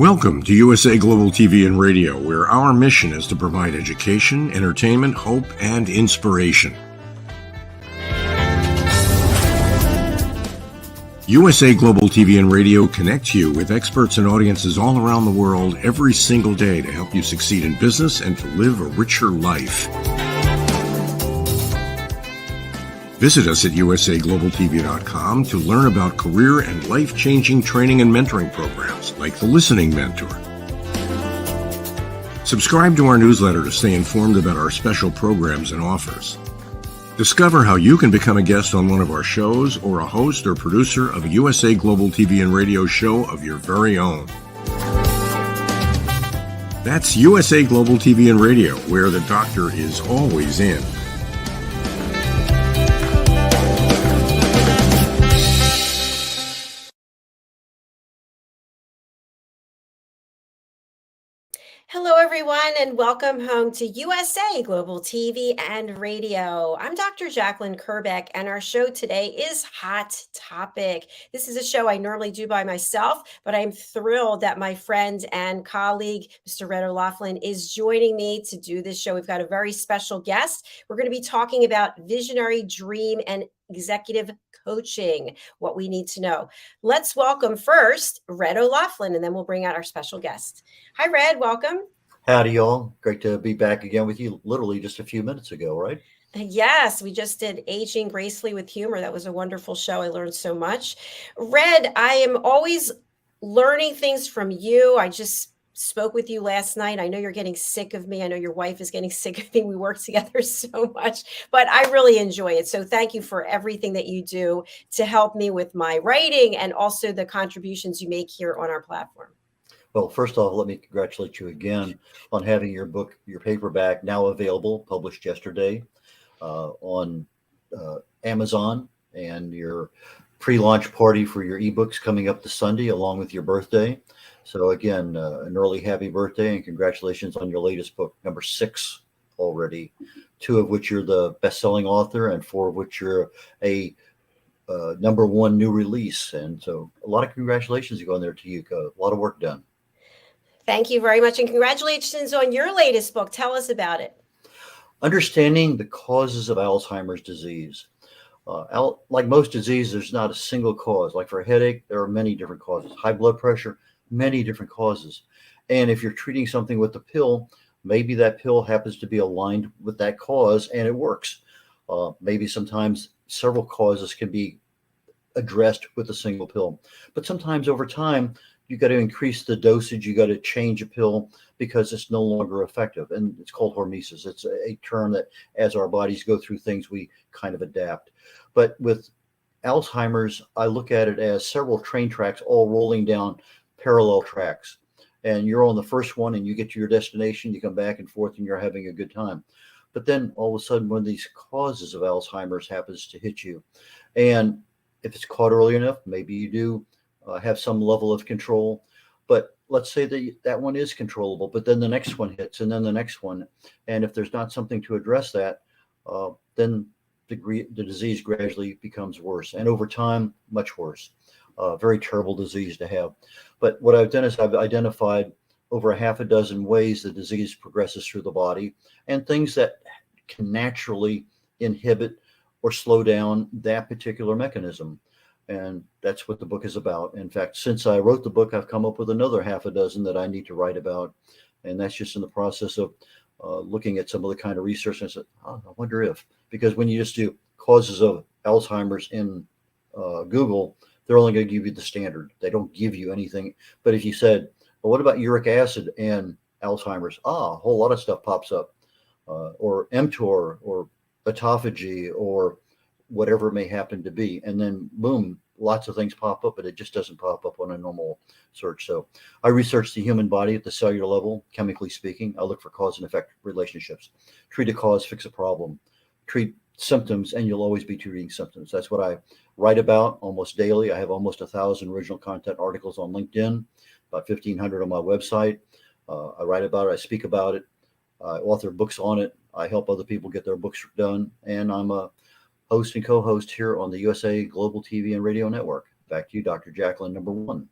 Welcome to USA Global TV and Radio, where our mission is to provide education, entertainment, hope, and inspiration. USA Global TV and Radio connects you with experts and audiences all around the world every single day to help you succeed in business and to live a richer life. Visit us at usaglobaltv.com to learn about career and life-changing training and mentoring programs like the Listening Mentor. Subscribe to our newsletter to stay informed about our special programs and offers. Discover how you can become a guest on one of our shows or a host or producer of a USA Global TV and Radio show of your very own. That's USA Global TV and Radio, where the doctor is always in. Hello, everyone, and welcome home to USA Global TV and Radio. I'm Dr. Jackalyn KERBECK, and our show today is Hot Topic. This is a show I normally do by myself, but I'm thrilled that my friend and colleague, Mr. Red O'Loughlin, is joining me to do this show. We've got a very special guest. We're going to be talking about visionary dream and executive coaching, what we need to know. Let's welcome first Red O'Loughlin, and then we'll bring out our special guest. Hi, Red. Welcome. Howdy, y'all. Great to be back again with you literally just a few minutes ago, right? Yes, we just did Aging Gracefully with Humor. That was a wonderful show. I learned so much. Red, I am always learning things from you. I just spoke with you last night. I know you're getting sick of me. I know your wife is getting sick of me. We work together so much, but I really enjoy it. So thank you for everything that you do to help me with my writing and also the contributions you make here on our platform. Well, first off, let me congratulate you again on having your book, your paperback, now available, published yesterday on Amazon, and your pre-launch party for your ebooks coming up this Sunday along with your birthday. So again, an early happy birthday and congratulations on your latest book, number 6 already, 2 of which you're the best-selling author and 4 of which you're a number 1 new release. And so a lot of congratulations going there to you. A lot of work done. Thank you very much. And congratulations on your latest book. Tell us about it. Understanding the causes of Alzheimer's disease. Like most diseases, there's not a single cause. Like for a headache, there are many different causes. High blood pressure, many different causes. And if you're treating something with a pill, maybe that pill happens to be aligned with that cause and it works. Maybe sometimes several causes can be addressed with a single pill. But sometimes over time, you got to increase the dosage. You got to change a pill because it's no longer effective. And it's called hormesis. It's a term that as our bodies go through things, we kind of adapt. But with Alzheimer's, I look at it as several train tracks all rolling down parallel tracks. And you're on the first one and you get to your destination, you come back and forth and you're having a good time. But then all of a sudden, one of these causes of Alzheimer's happens to hit you. And if it's caught early enough, maybe you do have some level of control. But let's say that one is controllable, but then the next one hits and then the next one. And if there's not something to address that, then the disease gradually becomes worse. And over time, much worse. Very terrible disease to have. But what I've done is I've identified over 6 ways the disease progresses through the body and things that can naturally inhibit or slow down that particular mechanism. And that's what the book is about. In fact, since I wrote the book, I've come up with another 6 that I need to write about. And that's just in the process of looking at some of the kind of research. And I said, I wonder if, because when you just do causes of Alzheimer's in Google, they're only going to give you the standard. They don't give you anything. But if you said, well, what about uric acid and Alzheimer's? A whole lot of stuff pops up. Or mTOR or autophagy or whatever it may happen to be. And then boom, lots of things pop up, but it just doesn't pop up on a normal search. So I research the human body at the cellular level, chemically speaking. I look for cause and effect relationships. Treat a cause, fix a problem. Treat symptoms, and you'll always be treating symptoms. That's what I write about almost daily. I have almost 1,000 original content articles on LinkedIn, about 1,500 on my website. I write about it. I speak about it. I author books on it. I help other people get their books done. And I'm a host and co-host here on the USA Global TV and Radio Network. Back to you, Dr. Jackalyn, number 1.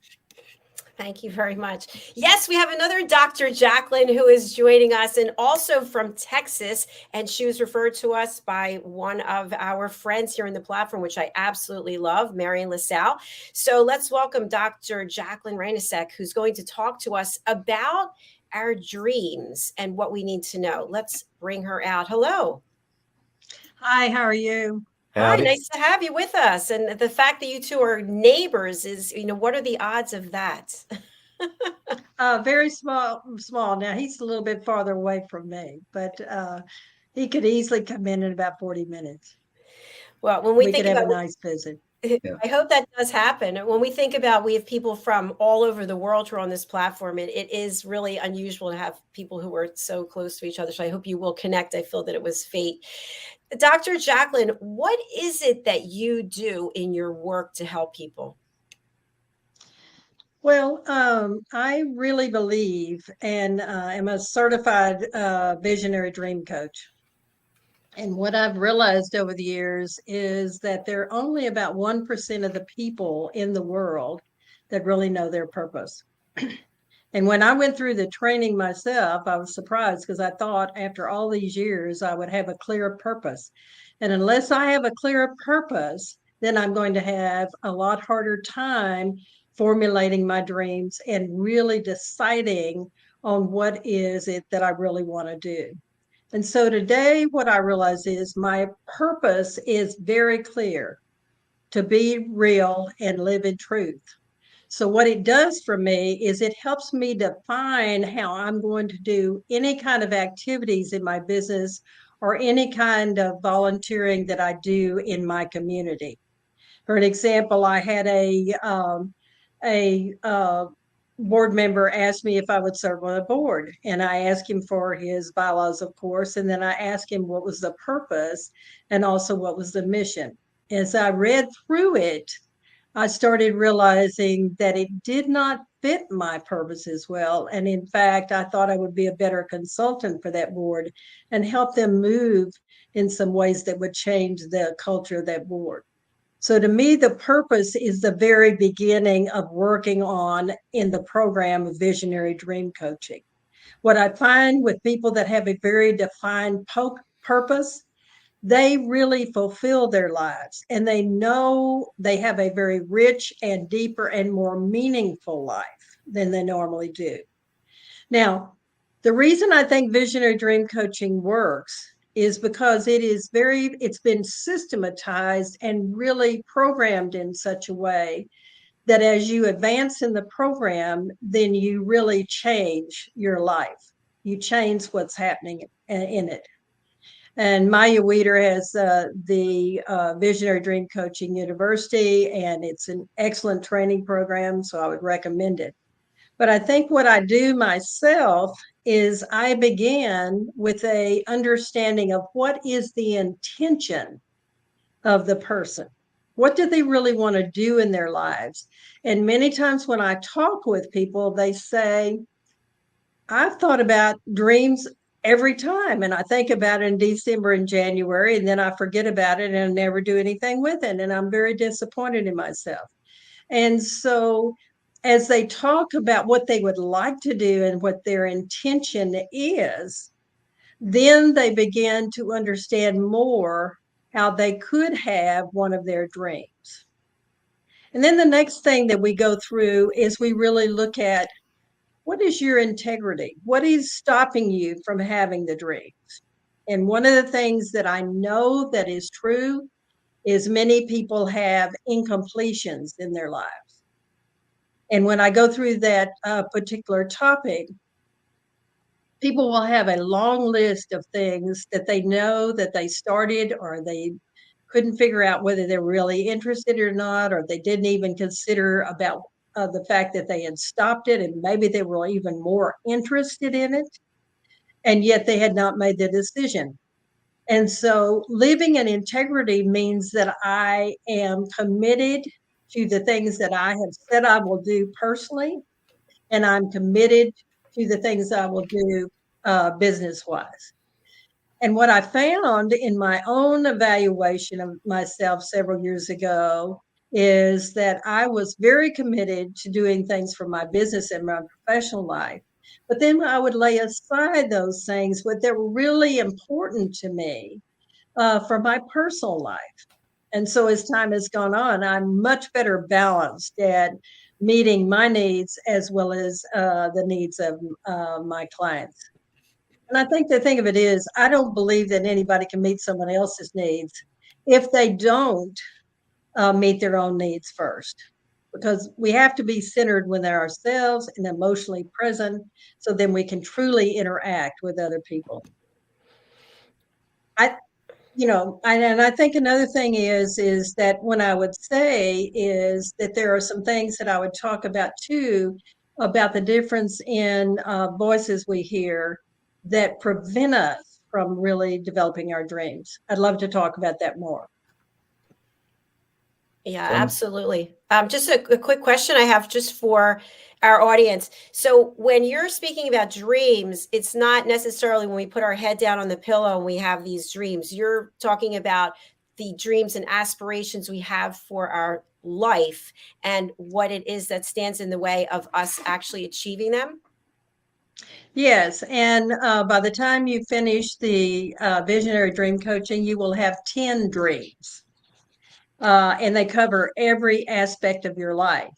Thank you very much. Yes, we have another Dr. Jacalyn who is joining us, and also from Texas. And she was referred to us by one of our friends here in the platform, which I absolutely love, Marion LaSalle. So let's welcome Dr. Jackalyn Rainosek, who's going to talk to us about our dreams and what we need to know. Let's bring her out. Hello. Hi, how are you? Howdy. Hi, nice to have you with us. And the fact that you two are neighbors is, what are the odds of that? Very small. Now he's a little bit farther away from me, but he could easily come in about 40 minutes. Well, when we We think could have about a nice visit. I hope that does happen. When we think about, we have people from all over the world who are on this platform. It is really unusual to have people who are so close to each other. So I hope you will connect. I feel that it was fate. Dr. Jacalyn, what is it that you do in your work to help people? Well, I really believe and am a certified visionary dream coach. And what I've realized over the years is that there are only about 1% of the people in the world that really know their purpose. And when I went through the training myself, I was surprised because I thought after all these years, I would have a clear purpose. And unless I have a clear purpose, then I'm going to have a lot harder time formulating my dreams and really deciding on what is it that I really want to do. And so today, what I realize is my purpose is very clear: to be real and live in truth. So what it does for me is it helps me define how I'm going to do any kind of activities in my business or any kind of volunteering that I do in my community. For an example, I had a board member asked me if I would serve on a board, and I asked him for his bylaws, of course, and then I asked him what was the purpose and also what was the mission. As I read through it, I started realizing that it did not fit my purpose as well. And in fact, I thought I would be a better consultant for that board and help them move in some ways that would change the culture of that board. So to me, the purpose is the very beginning of working on in the program of visionary dream coaching. What I find with people that have a very defined purpose, they really fulfill their lives and they know they have a very rich and deeper and more meaningful life than they normally do. Now, the reason I think visionary dream coaching works is because it's been systematized and really programmed in such a way that as you advance in the program, then you really change your life. You change what's happening in it. And Maya Weeder has the Visionary Dream Coaching University, and it's an excellent training program, so I would recommend it. But I think what I do myself is I begin with a understanding of what is the intention of the person. What do they really want to do in their lives? And many times when I talk with people, they say, I've thought about dreams every time, and I think about it in December and January, and then I forget about it and I never do anything with it. And I'm very disappointed in myself. And so as they talk about what they would like to do and what their intention is, then they begin to understand more how they could have one of their dreams. And then the next thing that we go through is we really look at, what is your integrity? What is stopping you from having the dreams? And one of the things that I know that is true is many people have incompletions in their lives. And when I go through that particular topic, people will have a long list of things that they know that they started or they couldn't figure out whether they're really interested or not, or they didn't even consider about the fact that they had stopped it, and maybe they were even more interested in it, and yet they had not made the decision. And so living in integrity means that I am committed to the things that I have said I will do personally, and I'm committed to the things I will do business-wise. And what I found in my own evaluation of myself several years ago is that I was very committed to doing things for my business and my professional life. But then I would lay aside those things that were really important to me for my personal life. And so as time has gone on, I'm much better balanced at meeting my needs as well as the needs of my clients. And I think the thing of it is, I don't believe that anybody can meet someone else's needs if they don't meet their own needs first. Because we have to be centered within ourselves and emotionally present so then we can truly interact with other people. I, and I think another thing is that when I would say is that there are some things that I would talk about too, about the difference in voices we hear that prevent us from really developing our dreams. I'd love to talk about that more. Yeah, absolutely. Just a quick question I have just for our audience. So when you're speaking about dreams, it's not necessarily when we put our head down on the pillow and we have these dreams. You're talking about the dreams and aspirations we have for our life and what it is that stands in the way of us actually achieving them. Yes, and by the time you finish the visionary dream coaching, you will have 10 dreams. And they cover every aspect of your life.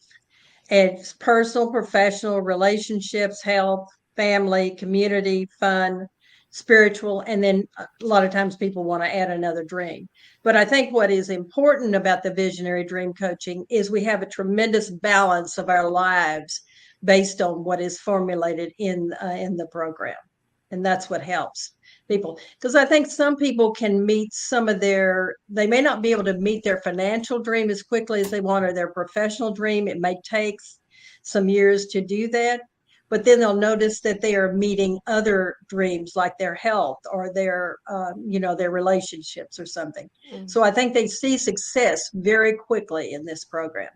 It's personal, professional, relationships, health, family, community, fun, spiritual, and then a lot of times people want to add another dream. But I think what is important about the visionary dream coaching is we have a tremendous balance of our lives based on what is formulated in the program, and that's what helps people, because I think some people can meet they may not be able to meet their financial dream as quickly as they want, or their professional dream. It may take some years to do that, but then they'll notice that they are meeting other dreams like their health or their relationships or something. So I think they see success very quickly in this program.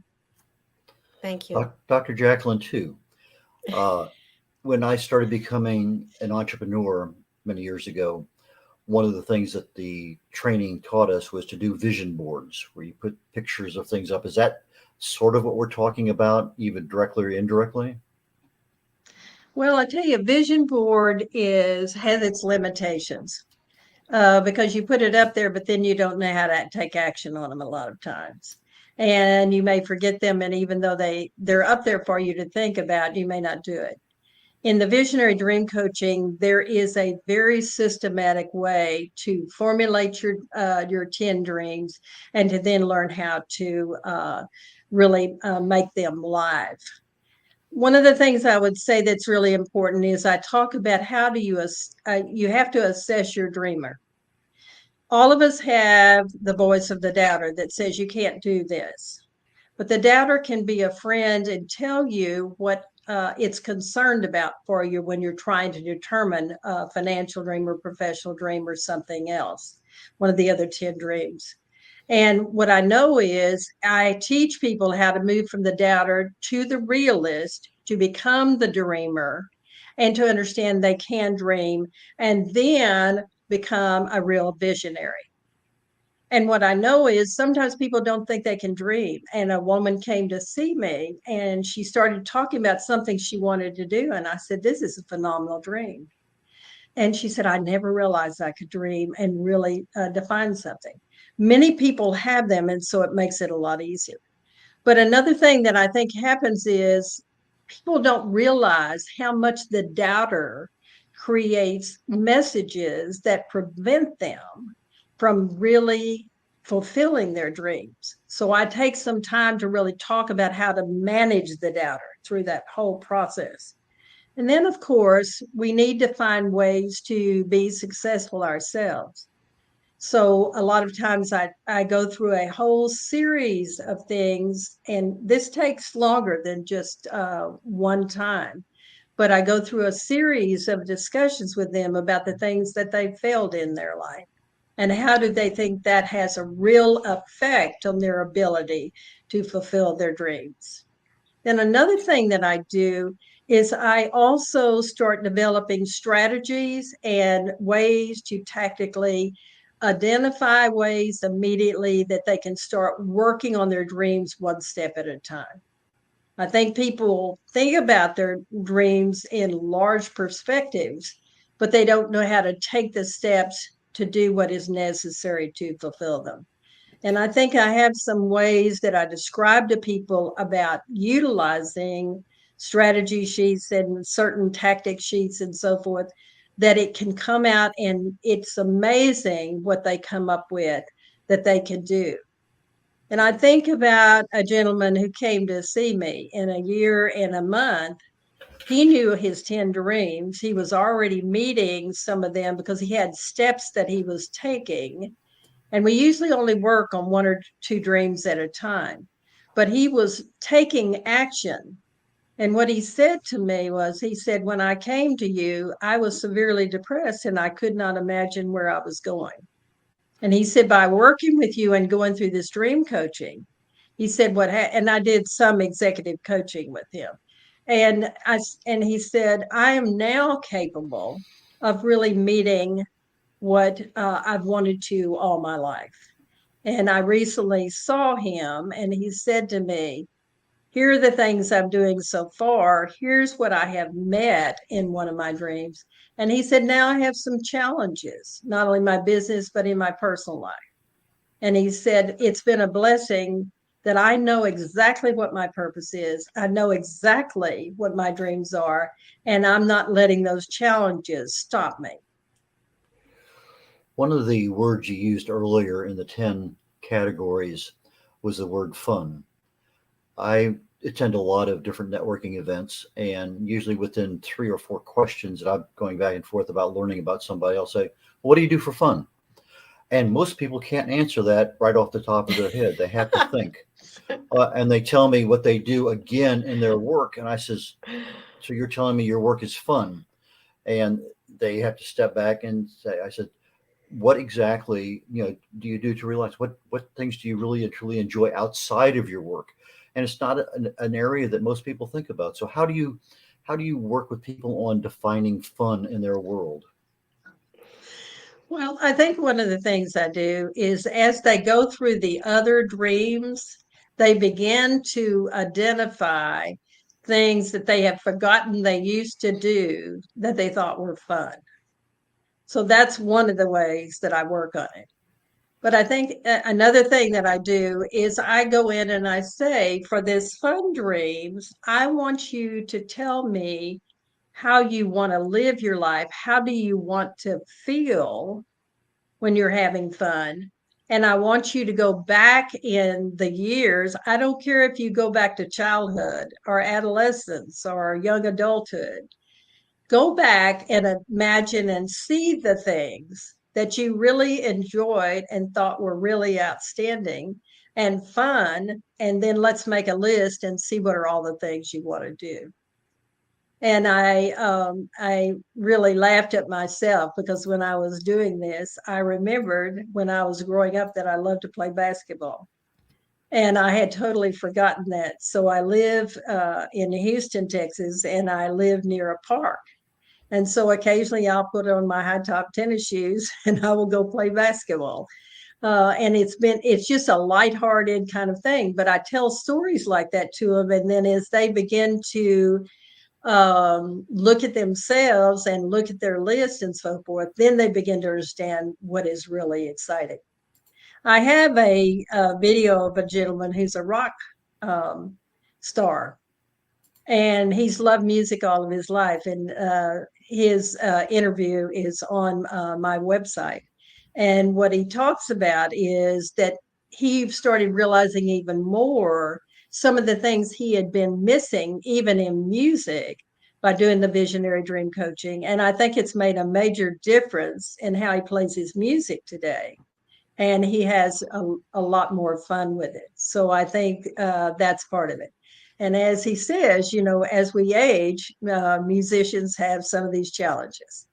Thank you. Dr. Jacalyn, too. When I started becoming an entrepreneur many years ago, one of the things that the training taught us was to do vision boards where you put pictures of things up. Is that sort of what we're talking about, even directly or indirectly? Well, I tell you, vision board has its limitations because you put it up there, but then you don't know how to take action on them a lot of times. And you may forget them. And even though they're up there for you to think about, you may not do it. In the visionary dream coaching, there is a very systematic way to formulate your 10 dreams and to then learn how to really make them live. One of the things I would say that's really important is I talk about how do you have to assess your dreamer. All of us have the voice of the doubter that says you can't do this, but the doubter can be a friend and tell you what it's concerned about for you when you're trying to determine a financial dream or professional dream or something else, one of the other 10 dreams. And what I know is I teach people how to move from the doubter to the realist, to become the dreamer, and to understand they can dream, and then become a real visionary. And what I know is sometimes people don't think they can dream. And a woman came to see me and she started talking about something she wanted to do. And I said, this is a phenomenal dream. And she said, I never realized I could dream and really define something. Many people have them, and so it makes it a lot easier. But another thing that I think happens is people don't realize how much the doubter creates messages that prevent them from really fulfilling their dreams. So I take some time to really talk about how to manage the doubter through that whole process. And then, of course, we need to find ways to be successful ourselves. So a lot of times I go through a whole series of things, and this takes longer than just one time. But I go through a series of discussions with them about the things that they failed in their life. And how do they think that has a real effect on their ability to fulfill their dreams? Then another thing that I do is I also start developing strategies and ways to tactically identify ways immediately that they can start working on their dreams one step at a time. I think people think about their dreams in large perspectives, but they don't know how to take the steps to do what is necessary to fulfill them. And I think I have some ways that I describe to people about utilizing strategy sheets and certain tactic sheets and so forth, that it can come out, and it's amazing what they come up with that they can do. And I think about a gentleman who came to see me in a year and a month. He knew his 10 dreams. He was already meeting some of them because he had steps that he was taking. And we usually only work on 1 or 2 dreams at a time. But he was taking action. And what he said to me was, he said, when I came to you, I was severely depressed and I could not imagine where I was going. And he said, by working with you and going through this dream coaching, he said, and I did some executive coaching with him. And he said, I am now capable of really meeting what I've wanted to all my life. And I recently saw him, and he said to me, here are the things I'm doing so far. Here's what I have met in one of my dreams. And he said, now I have some challenges, not only my business, but in my personal life. And he said, it's been a blessing that I know exactly what my purpose is. I know exactly what my dreams are, and I'm not letting those challenges stop me. One of the words you used earlier in the 10 categories was the word fun. I attend a lot of different networking events, and usually within 3 or 4 questions that I'm going back and forth about learning about somebody, I'll say, well, what do you do for fun? And most people can't answer that right off the top of their head. They have to think. And they tell me what they do again in their work. And I says, so you're telling me your work is fun? And they have to step back and say, I said, what exactly, do you do to realize what things do you really and truly enjoy outside of your work? And it's not an area that most people think about. So how do you work with people on defining fun in their world? Well, I think one of the things I do is, as they go through the other dreams, they begin to identify things that they have forgotten they used to do that they thought were fun. So that's one of the ways that I work on it. But I think another thing that I do is I go in and I say, for this fun dreams, I want you to tell me how you want to live your life. How do you want to feel when you're having fun? And I want you to go back in the years. I don't care if you go back to childhood or adolescence or young adulthood. Go back and imagine and see the things that you really enjoyed and thought were really outstanding and fun. And then let's make a list and see what are all the things you want to do. And I really laughed at myself, because when I was doing this, I remembered when I was growing up that I loved to play basketball. And I had totally forgotten that. So I live in Houston, Texas, and I live near a park. And so occasionally I'll put on my high top tennis shoes and I will go play basketball. And it's just a lighthearted kind of thing. But I tell stories like that to them. And then as they begin to look at themselves and look at their list and so forth, then they begin to understand what is really exciting. I have a video of a gentleman who's a rock star, and he's loved music all of his life. And his interview is on my website. And what he talks about is that he started realizing even more some of the things he had been missing, even in music, by doing the visionary dream coaching. And I think it's made a major difference in how he plays his music today. And he has a lot more fun with it. So I think that's part of it. And as he says, as we age, musicians have some of these challenges.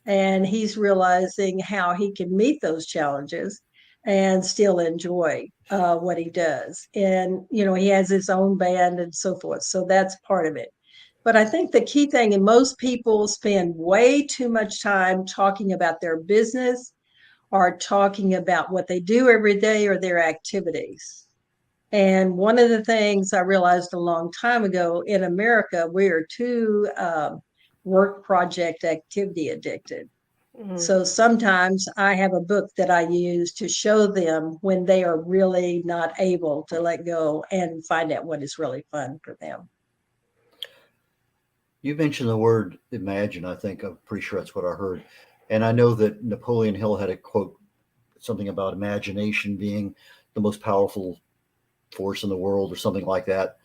And he's realizing how he can meet those challenges and still enjoy what he does. And, he has his own band and so forth. So that's part of it. But I think the key thing, and most people spend way too much time talking about their business are talking about what they do every day or their activities. And one of the things I realized a long time ago, in America, we are too work project activity addicted. So sometimes I have a book that I use to show them when they are really not able to let go and find out what is really fun for them. You mentioned the word imagine. I think I'm pretty sure that's what I heard. And I know that Napoleon Hill had a quote, something about imagination being the most powerful force in the world or something like that.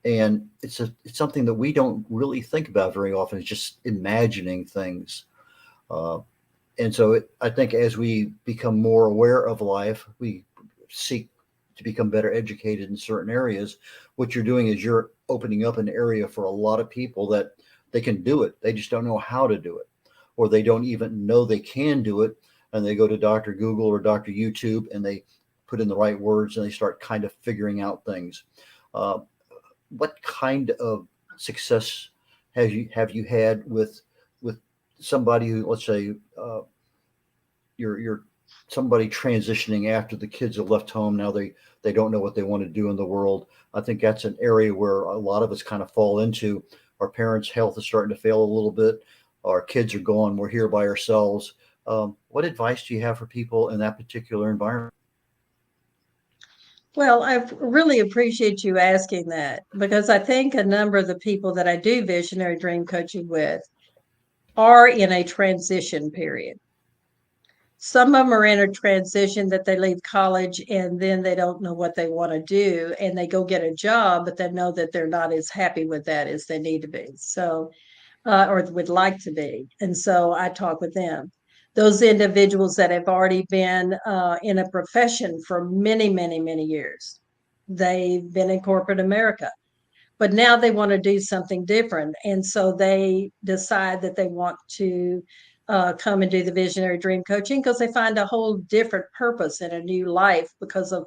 And it's something that we don't really think about very often. It's just imagining things. And so I think as we become more aware of life, we seek to become better educated in certain areas. What you're doing is you're opening up an area for a lot of people that they can do it. They just don't know how to do it, or they don't even know they can do it. And they go to Dr. Google or Dr. YouTube and they put in the right words and they start kind of figuring out things. What kind of success have you had with somebody who, let's say, you're somebody transitioning after the kids have left home? Now they don't know what they want to do in the world. I think that's an area where a lot of us kind of fall into. Our parents' health is starting to fail a little bit. Our kids are gone. We're here by ourselves. What advice do you have for people in that particular environment? Well, I really appreciate you asking that, because I think a number of the people that I do visionary dream coaching with are in a transition period. Some of them are in a transition that they leave college and then they don't know what they want to do, and they go get a job, but they know that they're not as happy with that as they need to be. So, or would like to be. And so I talk with them. Those individuals that have already been in a profession for many, many, many years. They've been in corporate America, but now they want to do something different. And so they decide that they want to come and do the visionary dream coaching because they find a whole different purpose in a new life, because of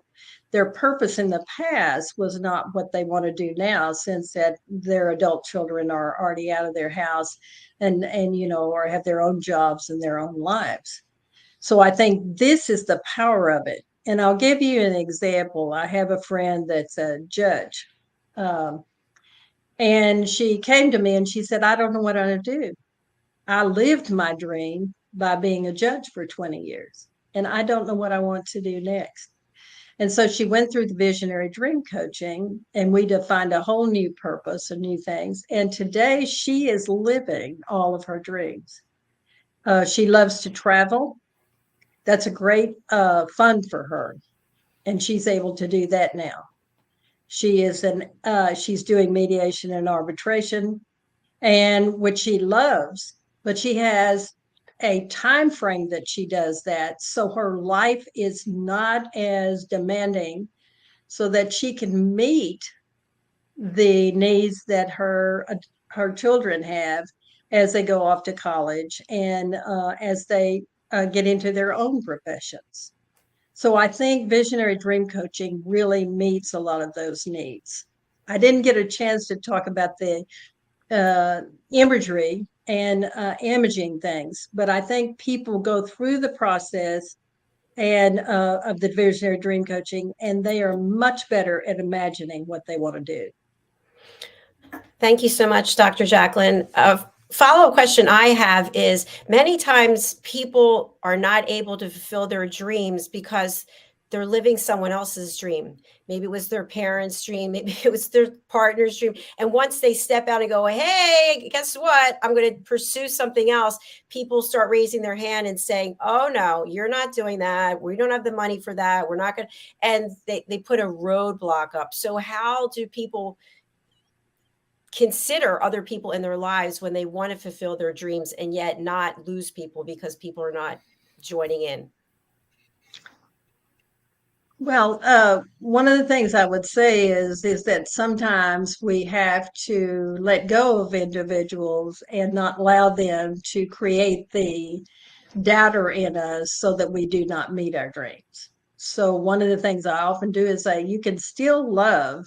their purpose in the past was not what they want to do now, since that their adult children are already out of their house and or have their own jobs and their own lives. So I think this is the power of it. And I'll give you an example. I have a friend that's a judge. And she came to me and she said, I don't know what I'm going to do. I lived my dream by being a judge for 20 years, and I don't know what I want to do next. And so she went through the visionary dream coaching, and we defined a whole new purpose and new things. And today she is living all of her dreams. She loves to travel. That's a great fun for her. And she's able to do that now. She's doing mediation and arbitration, and which she loves, but she has a time frame that she does that, so her life is not as demanding, so that she can meet the needs that her children have as they go off to college and as they get into their own professions. So I think visionary dream coaching really meets a lot of those needs. I didn't get a chance to talk about the imagery and imaging things, but I think people go through the process and of the visionary dream coaching, and they are much better at imagining what they want to do. Thank you so much, Dr. Jacalyn. A follow-up question I have is, many times people are not able to fulfill their dreams because they're living someone else's dream. Maybe it was their parents' dream, maybe it was their partner's dream. And once they step out and go, hey, guess what? I'm going to pursue something else. People start raising their hand and saying, oh no, you're not doing that. We don't have the money for that. We're not going to, and they put a roadblock up. So how do people consider other people in their lives when they want to fulfill their dreams and yet not lose people because people are not joining in? Well, one of the things I would say is that sometimes we have to let go of individuals and not allow them to create the doubter in us so that we do not meet our dreams. So one of the things I often do is say, you can still love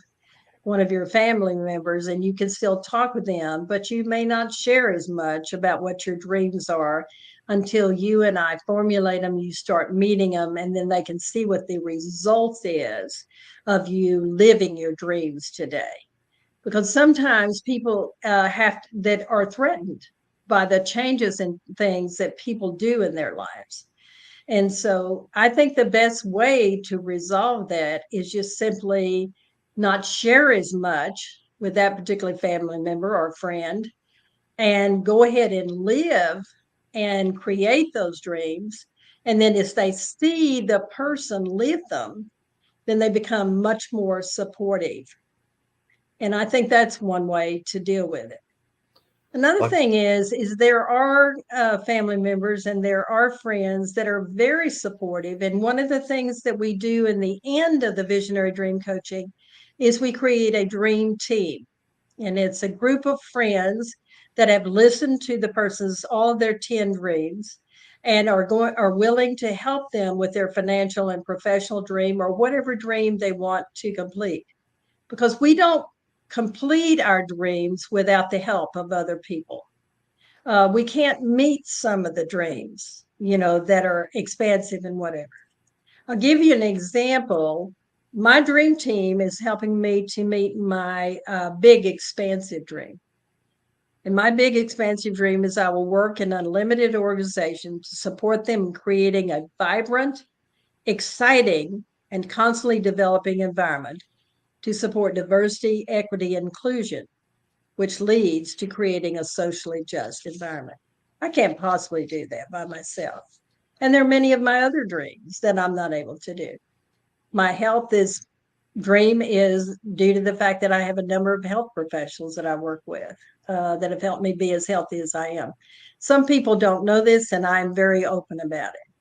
one of your family members and you can still talk with them, but you may not share as much about what your dreams are until you and I formulate them, you start meeting them, and then they can see what the result is of you living your dreams today. Because sometimes people that are threatened by the changes and things that people do in their lives. And so I think the best way to resolve that is just simply not share as much with that particular family member or friend, and go ahead and live and create those dreams. And then as they see the person live them, then they become much more supportive. And I think that's one way to deal with it. Another thing is there are family members and there are friends that are very supportive. And one of the things that we do in the end of the Visionary Dream Coaching is we create a dream team. And it's a group of friends that have listened to the person's all of their 10 dreams and are willing to help them with their financial and professional dream or whatever dream they want to complete. Because we don't complete our dreams without the help of other people. We can't meet some of the dreams, that are expansive and whatever. I'll give you an example. My dream team is helping me to meet my big expansive dream. And my big expansive dream is I will work in unlimited organization to support them in creating a vibrant, exciting, and constantly developing environment to support diversity, equity, and inclusion, which leads to creating a socially just environment. I can't possibly do that by myself. And there are many of my other dreams that I'm not able to do. My dream is due to the fact that I have a number of health professionals that I work with that have helped me be as healthy as I am. Some people don't know this, and I'm very open about it.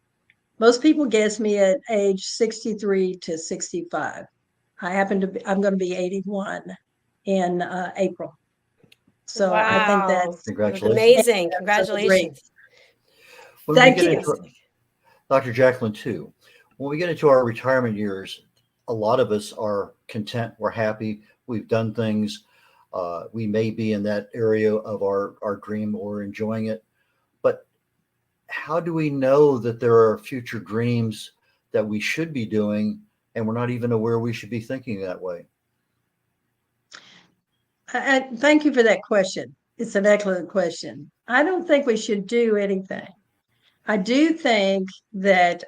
Most people guess me at age 63 to 65. I'm going to be 81 in April. So wow. I think that's amazing. Congratulations. Thank you. Dr. Jacalyn, too, when we get into our retirement years, a lot of us are content. We're happy. We've done things. We may be in that area of our dream or enjoying it. But how do we know that there are future dreams that we should be doing and we're not even aware we should be thinking that way? Thank you for that question. It's an excellent question. I don't think we should do anything. I do think that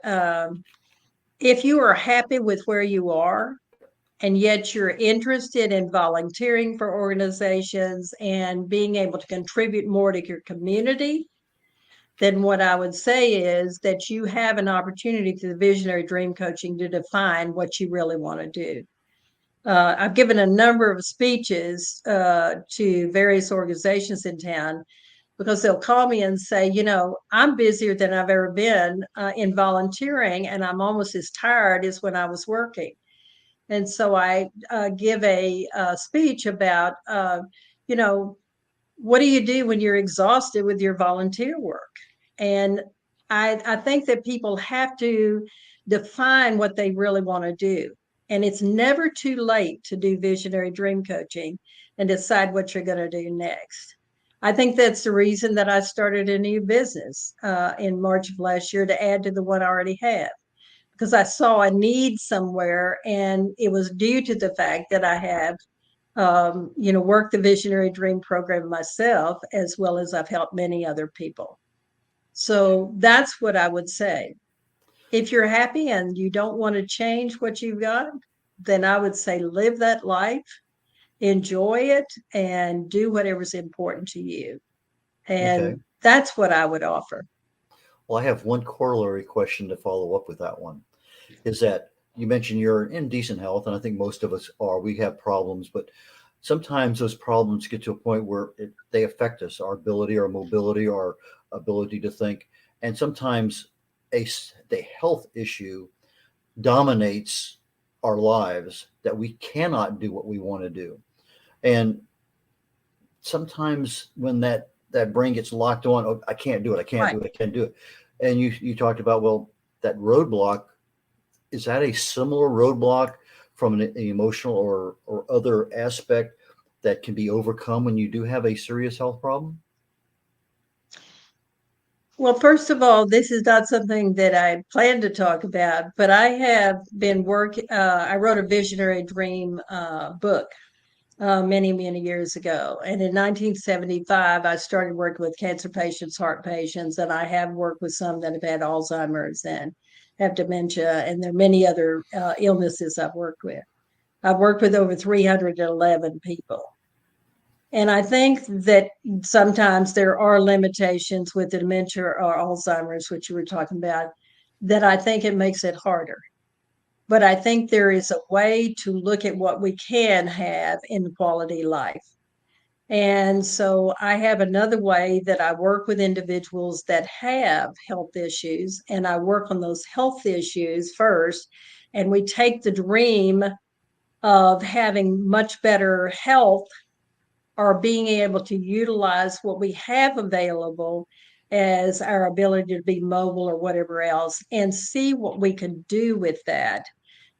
if you are happy with where you are, and yet you're interested in volunteering for organizations and being able to contribute more to your community, then what I would say is that you have an opportunity through the Visionary Dream Coaching to define what you really want to do. I've given a number of speeches to various organizations in town because they'll call me and say, I'm busier than I've ever been in volunteering, and I'm almost as tired as when I was working. And so I give a speech about, what do you do when you're exhausted with your volunteer work? And I think that people have to define what they really want to do. And it's never too late to do visionary dream coaching and decide what you're going to do next. I think that's the reason that I started a new business in March of last year to add to the one I already have, because I saw a need somewhere, and it was due to the fact that I have, worked the Visionary Dream Program myself, as well as I've helped many other people. So that's what I would say. If you're happy and you don't want to change what you've got, then I would say live that life, enjoy it, and do whatever's important to you. And that's what I would offer. Well, I have one corollary question to follow up with that one. Is that you mentioned you're in decent health, and I think most of us are. We have problems, but sometimes those problems get to a point where they affect us, our ability, our mobility, our ability to think. And sometimes the health issue dominates our lives that we cannot do what we want to do. And sometimes when that brain gets locked on, oh, I can't do it, I can't do it, I can't do it. And you talked about, well, that roadblock, is that a similar roadblock from an emotional or other aspect that can be overcome when you do have a serious health problem? Well, first of all, this is not something that I plan to talk about, but I have been working. I wrote a visionary dream book many, many years ago. And in 1975, I started working with cancer patients, heart patients, and I have worked with some that have had Alzheimer's and have dementia, and there are many other illnesses I've worked with. I've worked with over 311 people. And I think that sometimes there are limitations with dementia or Alzheimer's, which you were talking about, that I think it makes it harder. But I think there is a way to look at what we can have in quality life. And so I have another way that I work with individuals that have health issues, and I work on those health issues first. And we take the dream of having much better health or being able to utilize what we have available as our ability to be mobile or whatever else, and see what we can do with that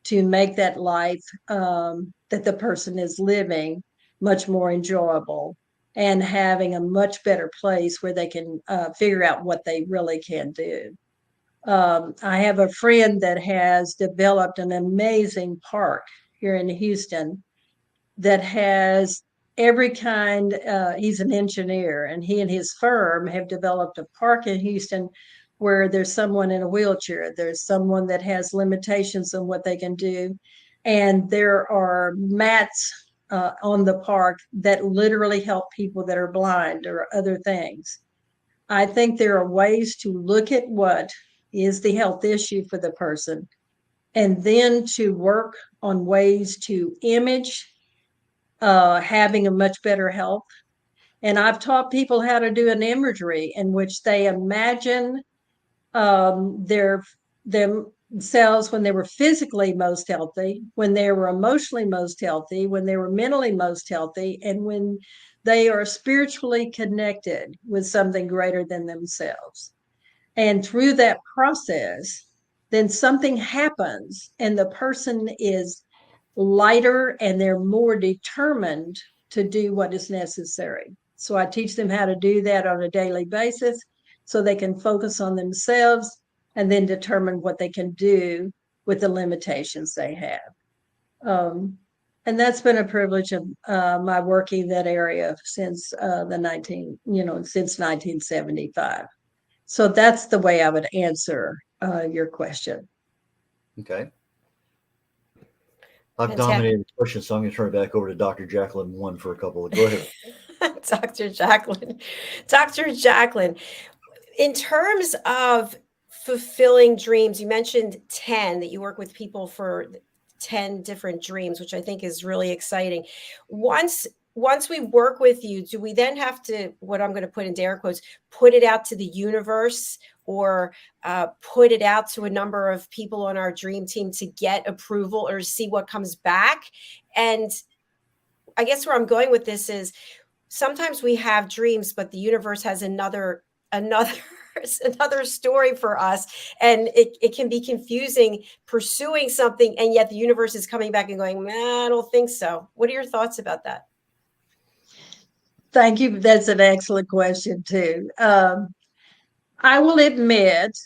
to make that life that the person is living much more enjoyable and having a much better place where they can figure out what they really can do. I have a friend that has developed an amazing park here in Houston that has every kind. He's an engineer, and he and his firm have developed a park in Houston where there's someone in a wheelchair, there's someone that has limitations on what they can do, and there are mats on the park that literally help people that are blind or other things. I think there are ways to look at what is the health issue for the person, and then to work on ways to image having a much better health. And I've taught people how to do an imagery in which they imagine themselves when they were physically most healthy, when they were emotionally most healthy, when they were mentally most healthy, and when they are spiritually connected with something greater than themselves. And through that process, then something happens and the person is lighter and they're more determined to do what is necessary. So I teach them how to do that on a daily basis so they can focus on themselves and then determine what they can do with the limitations they have. And that's been a privilege of my working that area since since 1975. So that's the way I would answer your question. Okay. I've Fantastic. dominated the question, so I'm going to turn it back over to Dr. Jacalyn one for a couple of. Go ahead. Dr. Jacalyn. Dr. Jacalyn, in terms of fulfilling dreams, you mentioned 10 that you work with people for 10 different dreams, which I think is really exciting. Once we work with you, do we then have to, what I'm going to put in air quotes, put it out to the universe or put it out to a number of people on our dream team to get approval or see what comes back? And I guess where I'm going with this is sometimes we have dreams, but the universe has another story for us, and it can be confusing pursuing something, and yet the universe is coming back and going, nah, I don't think so. What are your thoughts about that? Thank you. That's an excellent question too. I will admit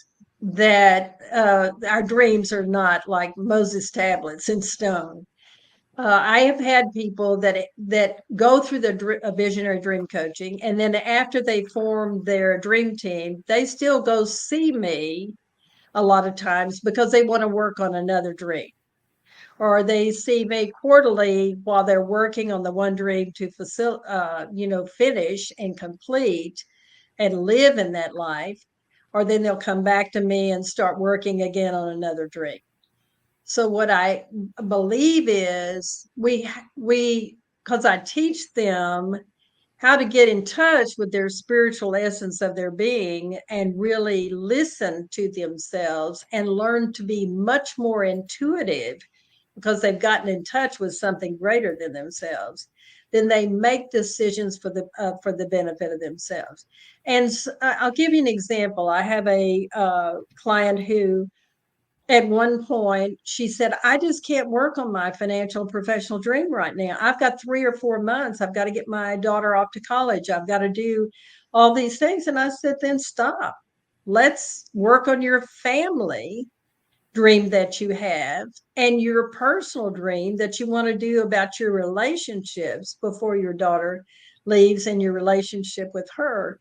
that our dreams are not like Moses tablets in stone. I have had people that go through the visionary dream coaching, and then after they form their dream team, they still go see me a lot of times because they want to work on another dream, or they see me quarterly while they're working on the one dream to finish and complete and live in that life, or then they'll come back to me and start working again on another dream. So what I believe is because I teach them how to get in touch with their spiritual essence of their being and really listen to themselves and learn to be much more intuitive because they've gotten in touch with something greater than themselves. Then they make decisions for the benefit of themselves. And I'll give you an example. I have a client who, at one point, she said, I just can't work on my financial and professional dream right now. I've got 3 or 4 months. I've got to get my daughter off to college. I've got to do all these things. And I said, then stop. let's work on your family dream that you have and your personal dream that you want to do about your relationships before your daughter leaves and your relationship with her.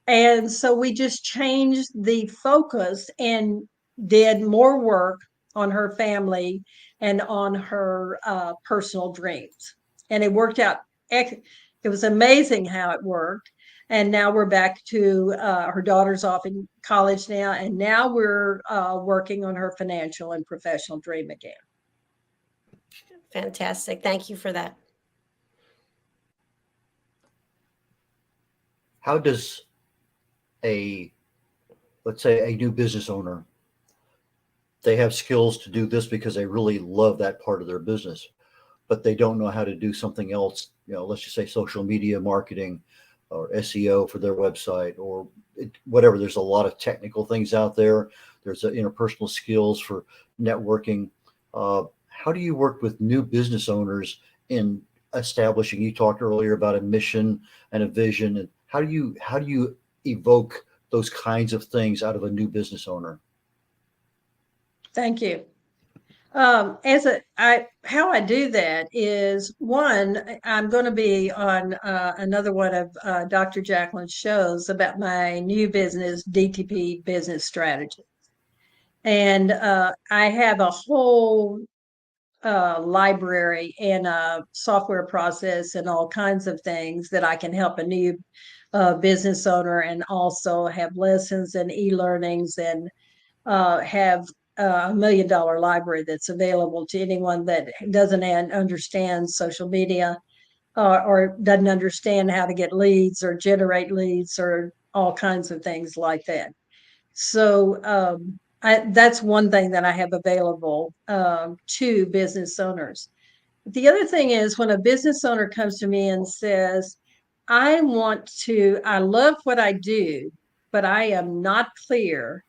And so we just changed the focus and did more work on her family and on her personal dreams. And it worked out. It was amazing how it worked. And now we're back to her daughter's off in college now. And now we're working on her financial and professional dream again. Fantastic. Thank you for that. How does let's say a new business owner, they have skills to do this because they really love that part of their business, but they don't know how to do something else, let's just say social media marketing or SEO for their website or whatever. There's a lot of technical things out there. There's interpersonal skills for networking. How do you work with new business owners in establishing, you talked earlier about a mission and a vision, and how do you evoke those kinds of things out of a new business owner? Thank you. How I do that is, one, I'm going to be on another one of Dr. Jacalyn's shows about my new business, DTP business strategy. And I have a whole library and a software process and all kinds of things that I can help a new business owner, and also have lessons and e-learnings, and have $1 million library that's available to anyone that doesn't understand social media or doesn't understand how to get leads or generate leads or all kinds of things like that. So that's one thing that I have available to business owners. The other thing is, when a business owner comes to me and says, I love what I do, but I am not clear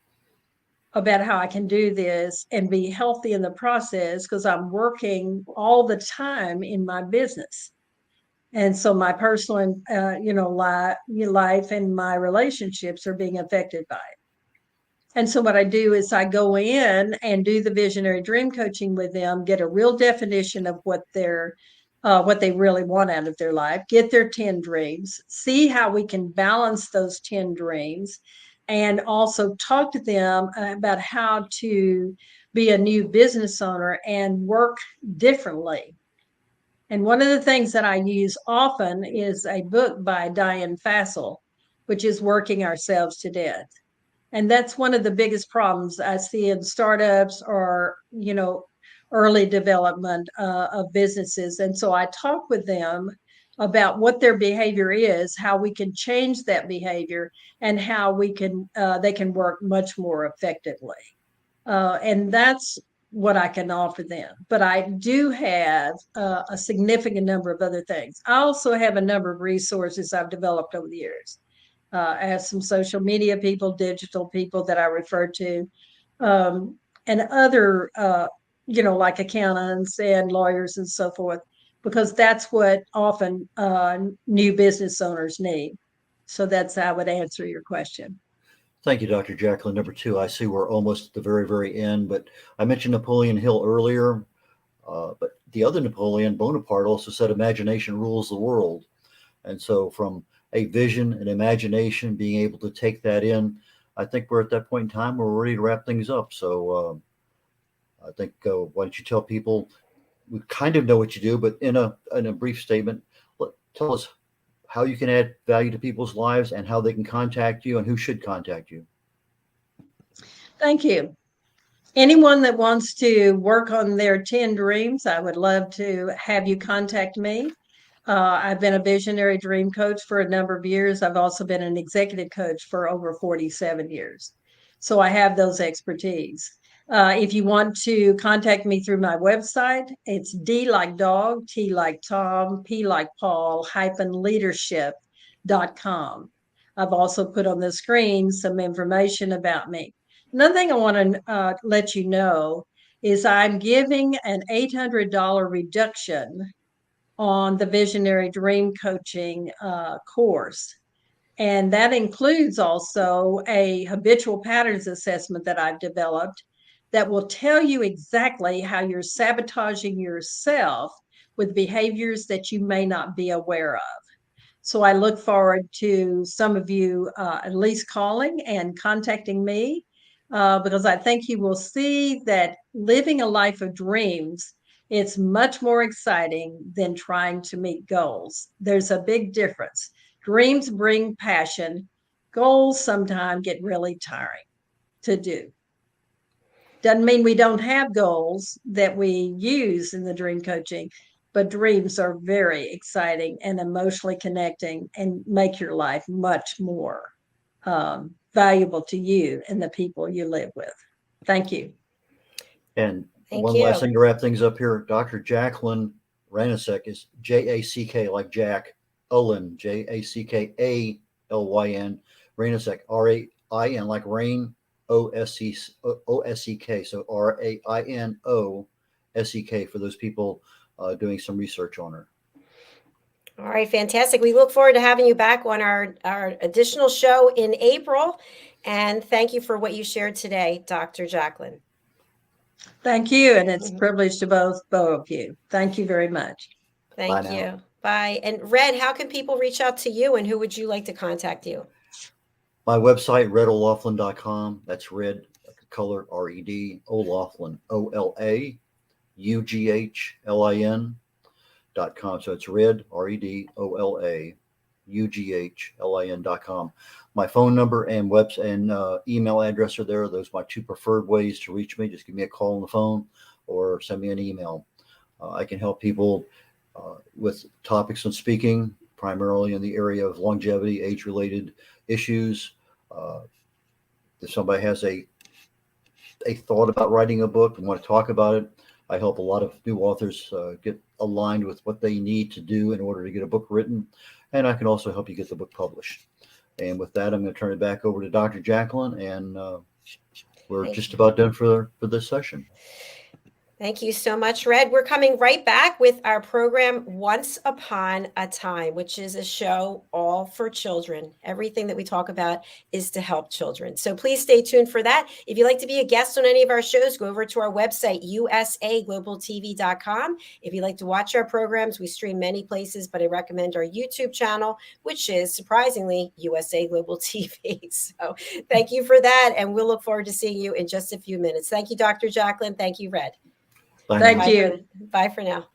about how I can do this and be healthy in the process because I'm working all the time in my business. And so my personal and life and my relationships are being affected by it. And so what I do is I go in and do the visionary dream coaching with them, get a real definition of what they really want out of their life, get their 10 dreams, see how we can balance those 10 dreams, and also talk to them about how to be a new business owner and work differently. And one of the things that I use often is a book by Diane Fassel, which is Working Ourselves to Death. And that's one of the biggest problems I see in startups or, early development of businesses. And so I talk with them about what their behavior is, how we can change that behavior, and how they can work much more effectively. And that's what I can offer them. But I do have a significant number of other things. I also have a number of resources I've developed over the years. I have some social media people, digital people that I refer to, and other, like accountants and lawyers and so forth, because that's what often new business owners need. So that's how I would answer your question. Thank you, Dr. Jacalyn. Number two, I see we're almost at the very, very end, but I mentioned Napoleon Hill earlier, but the other Napoleon, Bonaparte, also said imagination rules the world. And so from a vision and imagination, being able to take that in, I think we're at that point in time where we're ready to wrap things up. So I think, why don't you tell people, we kind of know what you do, but in a brief statement, tell us how you can add value to people's lives and how they can contact you and who should contact you. Thank you. Anyone that wants to work on their 10 dreams, I would love to have you contact me. I've been a visionary dream coach for a number of years. I've also been an executive coach for over 47 years. So I have those expertise. If you want to contact me through my website, it's D like dog, T like Tom, P like Paul, -leadership.com. I've also put on the screen some information about me. Another thing I want to let you know is I'm giving an $800 reduction on the Visionary Dream Coaching course And that includes also a habitual patterns assessment that I've developed that will tell you exactly how you're sabotaging yourself with behaviors that you may not be aware of. So I look forward to some of you at least calling and contacting me because I think you will see that living a life of dreams, it's much more exciting than trying to meet goals. There's a big difference. Dreams bring passion. Goals sometimes get really tiring to do. Doesn't mean we don't have goals that we use in the dream coaching, but dreams are very exciting and emotionally connecting and make your life much more valuable to you and the people you live with. Thank you. And Thank one you. last thing to wrap things up here, Dr. Jackalyn Rainosek is JACK like Jack Olin, JACKALYN, Rainosek, RAIN like rain, OSEK. So RAINOSEK for those people doing some research on her. All right, fantastic. We look forward to having you back on our additional show in April. And thank you for what you shared today, Dr. Jackalyn. Thank you. And it's a privilege to both of you. Thank you very much. Thank you. Bye. And Red, how can people reach out to you and who would you like to contact you? My website, redolaughlin.com. That's red, like a color, RED, O'Laughlin, OLAUGHLIN.com. So it's red, REDOLAUGHLIN.com. My phone number and email address are there. Those are my two preferred ways to reach me. Just give me a call on the phone or send me an email. I can help people with topics on speaking, primarily in the area of longevity, age-related issues. If somebody has a thought about writing a book and want to talk about it, I help a lot of new authors get aligned with what they need to do in order to get a book written. And I can also help you get the book published. And with that, I'm going to turn it back over to Dr. Jackalyn, and we're just about done for this session. Thank you so much, Red. We're coming right back with our program Once Upon a Time, which is a show all for children. Everything that we talk about is to help children. So please stay tuned for that. If you'd like to be a guest on any of our shows, go over to our website, usaglobaltv.com. If you'd like to watch our programs, we stream many places, but I recommend our YouTube channel, which is surprisingly USA Global TV. So thank you for that. And we'll look forward to seeing you in just a few minutes. Thank you, Dr. Jackalyn. Thank you, Red. Thank you. Bye for now.